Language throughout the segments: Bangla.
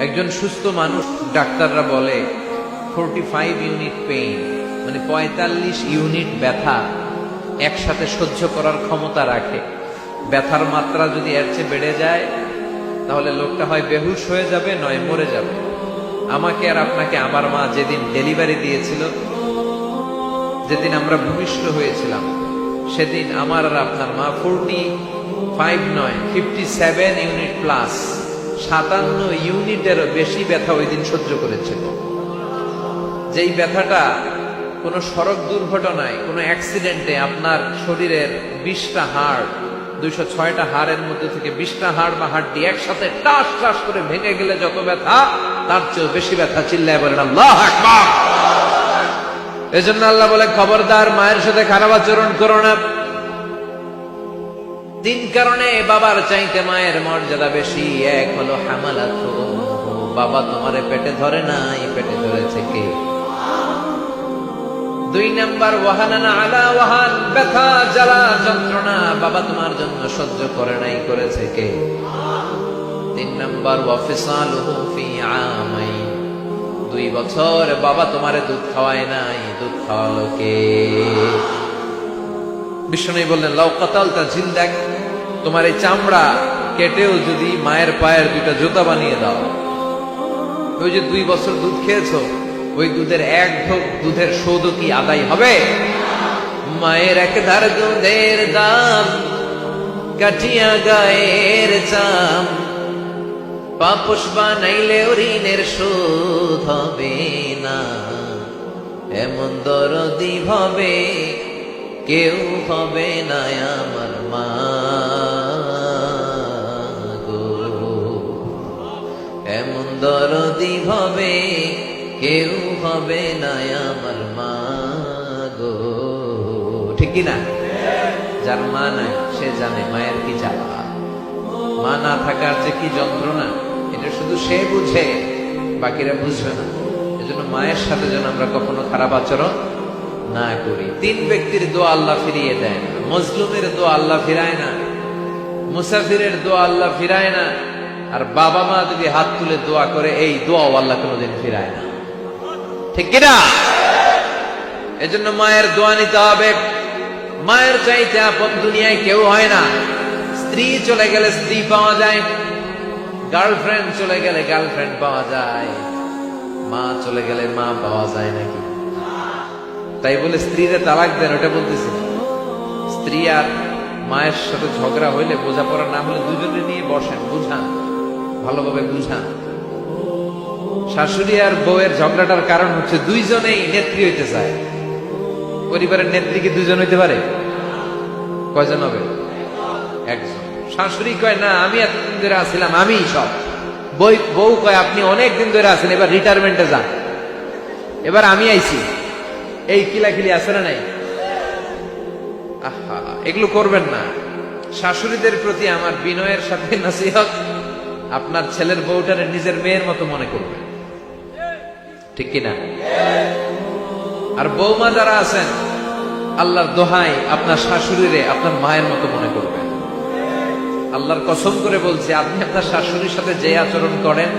একজন সুস্থ মানুষ, ডাক্তাররা বলে 45 ইউনিট পেইন, মানে 45 ইউনিট ব্যথা একসাথে সহ্য করার ক্ষমতা রাখে। ব্যথার মাত্রা যদি এর চেয়ে বেড়ে যায় তাহলে লোকটা হয় বেহুশ হয়ে যাবে, নয় মরে যাবে। আমাকে আর আপনাকে আমার মা যেদিন ডেলিভারি দিয়েছিল, যেদিন আমরা ভূমিষ্ঠ হয়েছিলাম, সেদিন আমার আর আপনার মা 45 নয় 57 ইউনিট প্লাস 57 ইউনিটেরও বেশি ব্যথা ওই দিন সহ্য করেছিল। যেই ব্যথাটা কোনো সড়ক দুর্ঘটনায়, কোনো অ্যাক্সিডেন্টে আপনার শরীরের 20টা হাড়, 206টা হাড়ের মধ্যে থেকে 20টা হাড় বা হাড়টি একসাথে টাস টাস করে ভেঙে গেলে যত ব্যথা, তার চেয়েও বেশি ব্যথা। চিল্লায় বলেন আল্লাহু আকবার। এজন্য আল্লাহ বলে, খবরদার মায়ের সাথে খারাপ আচরণ করো না। 3 কারণে বাবার চাইতে মায়ের মর্যাদা বেশি। এক হলো হামালাতু, বাবা তোমারে পেটে ধরে নাই, পেটে ধরেছে কে? 2 নাম্বার ওয়াহানানা আলা ওয়াহান, ব্যথা জ্বালা যন্ত্রণা বাবা তোমার জন্য সহ্য করে নাই, করেছে কে? 3 নাম্বার ওয়াফিসালুহু ফি আমাইন, 2 বছর বাবা তোমারে দুধ খাওয়ায় নাই, দুধ খাওয়ালো কে? বিষ্ণু বললেন, লাউ কাতালতা জিলদাক, তোমার এই চামড়া কেটেও যদি মায়ের পায়ের 2টা জুতা বানিয়ে দাও, ওই যে 2 বছর দুধ খেয়েছো, ওই দুধের 1 ঢোক দুধের শোধ কি আদায় হবে? মায়ের এক ধার দুধের দাম, কাটিয়া গায়ের চাম, পাপোশ বানাইলে ঋণের শোধ হবে না। এমন দরদি ভাবে কেউ হবে না আমার মা গো, এমন দরদি ভাবে কেউ হবে না আমার মা গো। ঠিক কিনা? যার মা নাই সে জানে মায়ের কি জ্বালা, মা না থাকার যে কি যন্ত্রণা, এটা শুধু সে বুঝে, বাকিরা বুঝবে না। এজন্য মায়ের সাথে যেন আমরা কখনো খারাপ আচরণ না করি। 3 ব্যক্তির দোয়া আল্লাহ ফিরিয়ে দেয় না। মজলুমের দোয়া আল্লাহ ফিরায় না, মুসাফিরের দোয়া আল্লাহ ফিরায় না, আর বাবা মা যদি হাত তুলে দোয়া করে, এই দোয়াও আল্লাহ কোনোদিন ফিরায় না। ঠিক কিনা? এজন্য মায়ের দোয়া নিতে হবে। মায়ের চাইতে আপন দুনিয়ায় কেউ হয় না। স্ত্রী চলে গেলে স্ত্রী পাওয়া যায়, গার্লফ্রেন্ড চলে গেলে গার্লফ্রেন্ড পাওয়া যায়, মা চলে গেলে মা পাওয়া যায় নাকি? তাই বলে স্ত্রীরা তালাক দেন ওটা বলতেছি। স্ত্রী আর মায়ের সাথে ঝগড়া হইলে, বোঝাপড়া না হলে, দুজনে নিয়ে বসেন, বুঝান, ভালোভাবে বুঝান। শাশুড়ি আর বউয়ের ঝগড়াটার কারণ হচ্ছে দুইজনেই নেত্রী হইতে চায়। পরিবারের নেত্রী কি 2জন হইতে পারে? কয়জন হবে? 1জন। শাশুড়ি কয়, না আমি এতদিন ধরে আসছিলাম, আমি সব। বউ কয়, আপনি অনেক দিন ধরে আছেন, এবার রিটায়ারমেন্টে যান, এবার আমি আইছি। এই কিলাকিলি আছে না নাই? আহা, এগুলো করবেন না। শাশুড়িদের প্রতি আমার বিনয়ের সাথে নসিহত, আপনার ছেলের বউটারে নিজের মেয়ের মতো মনে করবেন। ঠিক কিনা? আর বৌমা যারা আছেন, আল্লাহর দোহাই আপনার শাশুড়িরে আপনার মায়ের মতো মনে করবেন। আল্লাহর কসম করে বলছি, আপনি আপনার শাশুড়ির সাথে যে আচরণ করেন,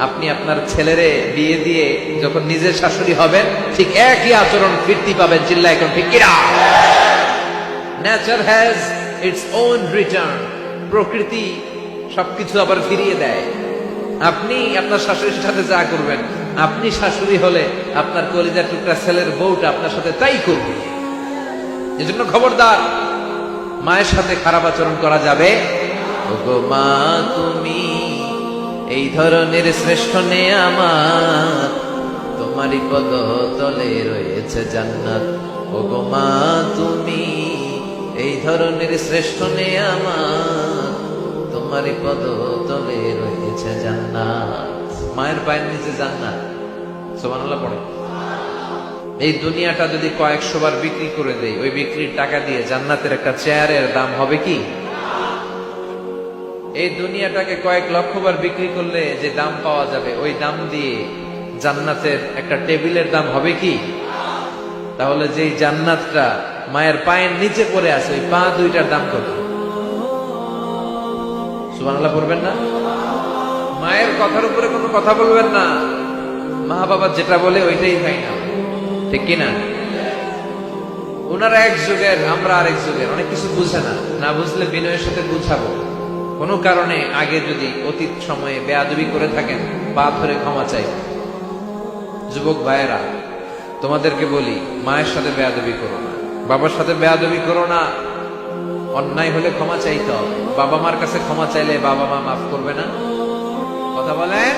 আপনি আপনার ছেলেরে বিয়ে দিয়ে যখন নিজের শাশুড়ি হবেন, ঠিক একই আচরণ ফিরতি পাবেন। চিল্লা এখন ঠিক কিনা? Nature has its own return, প্রকৃতি সবকিছু আবার ফিরিয়ে দেয়। আপনি আপনার শাশুড়ির সাথে যা করবেন, আপনি শাশুড়ি হলে আপনার কলিজার টুকরা ছেলের বউটা আপনার সাথে তাই করবে। এজন্য খবরদার, মায়ের সাথে খারাপ আচরণ করা যাবে। ওগো মা, তুমি এই ধরনের শ্রেষ্ঠ নেয়ামত, তোমারই পদতলে রয়েছে জান্নাত। ওগো মা, তুমি এই ধরনের শ্রেষ্ঠ নেয়ামত, তোমারই পদতলে রয়েছে জান্নাত। মায়ের পায়ের নিচে জান্নাত। সুবহানাল্লাহ পড়ে। এই দুনিয়াটা যদি কয়েকশো বার বিক্রি করে দেই, ওই বিক্রির টাকা দিয়ে জান্নাতের একটা চেয়ারের দাম হবে কি? এই দুনিয়াটাকে কয়েক লক্ষ বার বিক্রি করলে যে দাম পাওয়া যাবে, ওই দাম দিয়ে জান্নাতের একটা টেবিলের দাম হবে কি? তাহলে যেই জান্নাতটা মায়ের পায়ের নিচে পড়ে আছে, ওই পা 2টার দাম কত? সুবহানাল্লাহ পড়বেন না? মায়ের কথার উপরে কোনো কথা বলবেন না। মা বাবা যেটা বলে ওইটাই ফাইনাল, ঠিক কিনা? ওনারা এক যুগের, আমরা আরেক যুগের, অনেক কিছু বুঝে না, না বুঝলে বিনয়ের সাথে বুঝাবো। কোনো কারণে আগে যদি অতীত সময়ে বেয়াদবি করে থাকেন, পা ধরে ক্ষমা চাই। যুবক ভাইয়েরা, তোমাদেরকে বলি, মায়ের সাথে বেয়াদবি করো না, বাবার সাথে বেয়াদবি করো না। অন্যায় হলে ক্ষমা চাইতে হবে। বাবা মার কাছে ক্ষমা চাইলে বাবা মা মাফ করবে না? কথা বলেন।